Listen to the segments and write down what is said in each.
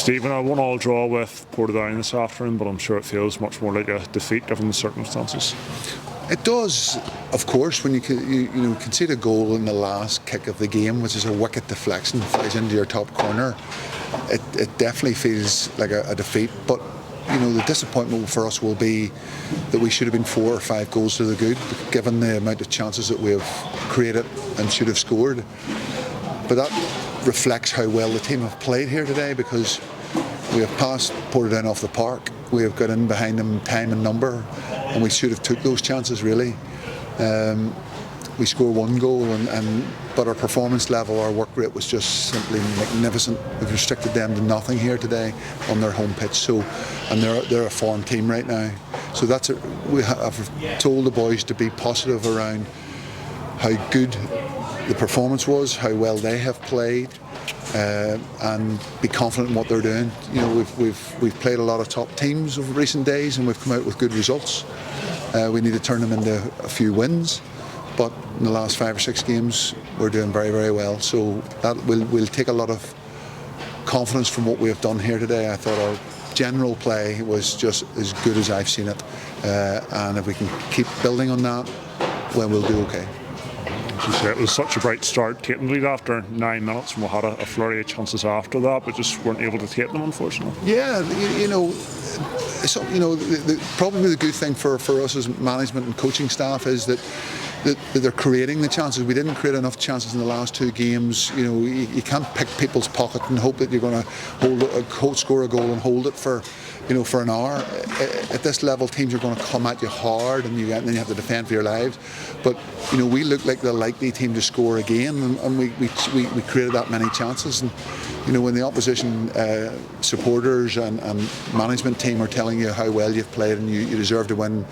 Stephen, a 1-1 draw with Portadown this afternoon, but I'm sure it feels much more like a defeat given the circumstances. It does, of course, when you concede a goal in the last kick of the game, which is a wicket deflection, flies into your top corner. It definitely feels like a defeat, but the disappointment for us will be that we should have been 4 or 5 goals to the good, given the amount of chances that we have created and should have scored. But that reflects how well the team have played here today, because we have passed Portadown off the park. We have got in behind them time and number, and we should have took those chances really. We scored 1 goal, but our performance level, our work rate was just simply magnificent. We've restricted them to nothing here today on their home pitch. And they're a foreign team right now. So we have told the boys to be positive around how good the performance was, how well they have played, and be confident in what they're doing. We've played a lot of top teams over recent days, and we've come out with good results. We need to turn them into a few wins, but in the last 5 or 6 games we're doing very, very well. So that will take a lot of confidence from what we have done here today. I thought our general play was just as good as I've seen it, and if we can keep building on that, well, we'll do okay. As you say, it was such a bright start, taking the lead after 9 minutes, and we had a flurry of chances after that, but just weren't able to take them, unfortunately. Yeah, probably the good thing for us as management and coaching staff is that they're creating the chances. We didn't create enough chances in the last 2 games. You can't pick people's pocket and hope that you're going to score a goal and hold it for an hour. At this level, teams are going to come at you hard, and then you have to defend for your lives. But we look like the likely team to score again, and we created that many chances. And when the opposition supporters and management team are telling you how well you've played and you deserve to win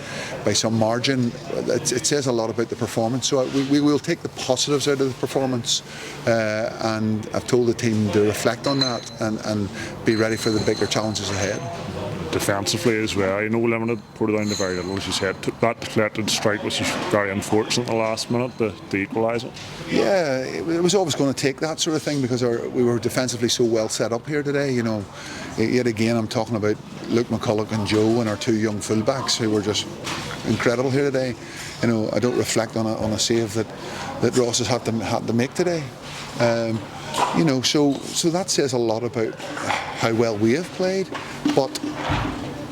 by some margin, it says a lot about the performance. So we will take the positives out of the performance, and I've told the team to reflect on that and be ready for the bigger challenges ahead. Defensively as well, limited Portadown to very little, as you said. Took that deflected strike, which was very unfortunate in the last minute to equalise it. Yeah, it was always going to take that sort of thing, because we were defensively so well set up here today. Yet again, I'm talking about Luke McCulloch and Joe and our 2 young fullbacks who were just incredible here today. I don't reflect on a save that Ross has had to make today. So that says a lot about how well we have played, but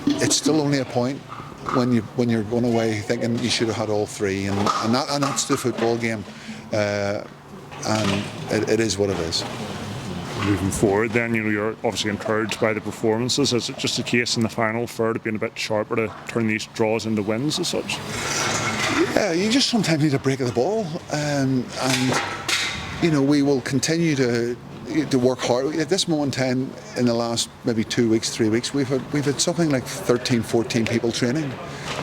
it's still only a point when you're going away thinking you should have had all 3, and that's the football game, and it is what it is. Moving forward then, you're obviously encouraged by the performances. Is it just a case in the final third of being a bit sharper to turn these draws into wins as such? Yeah, you just sometimes need a break of the ball, and we will continue to work hard. At this moment in time, in the last maybe 2 weeks, 3 weeks, we've had something like 13, 14 people training.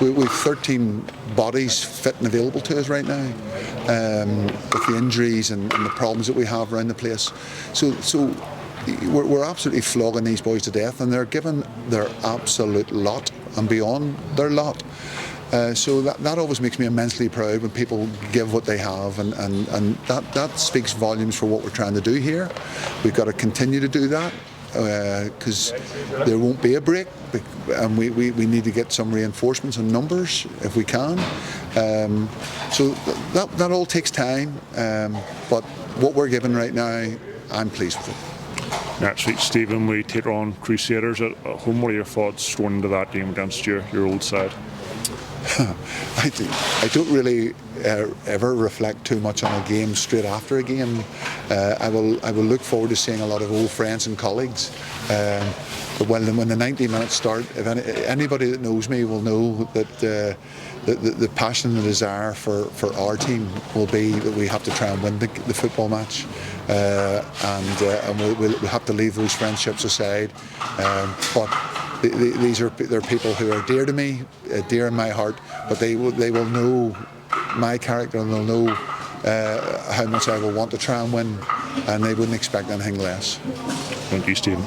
We've 13 bodies fit and available to us right now, with the injuries and the problems that we have around the place. So we're absolutely flogging these boys to death, and they're given their absolute lot and beyond their lot. So that always makes me immensely proud when people give what they have, and that speaks volumes for what we're trying to do here. We've got to continue to do that, because there won't be a break, and we need to get some reinforcements and numbers if we can. So that all takes time, but what we're given right now, I'm pleased with it. Next week, Stephen, we take on Crusaders at home. What are your thoughts going into that game against your old side? I don't really ever reflect too much on a game straight after a game. I will look forward to seeing a lot of old friends and colleagues. But when the 90 minutes start, if anybody that knows me will know that the passion and the desire for our team will be that we have to try and win the football match, and we'll have to leave those friendships aside. But they're people who are dear to me, dear in my heart, but they will know my character, and they'll know how much I will want to try and win, and they wouldn't expect anything less. Thank you, Stephen.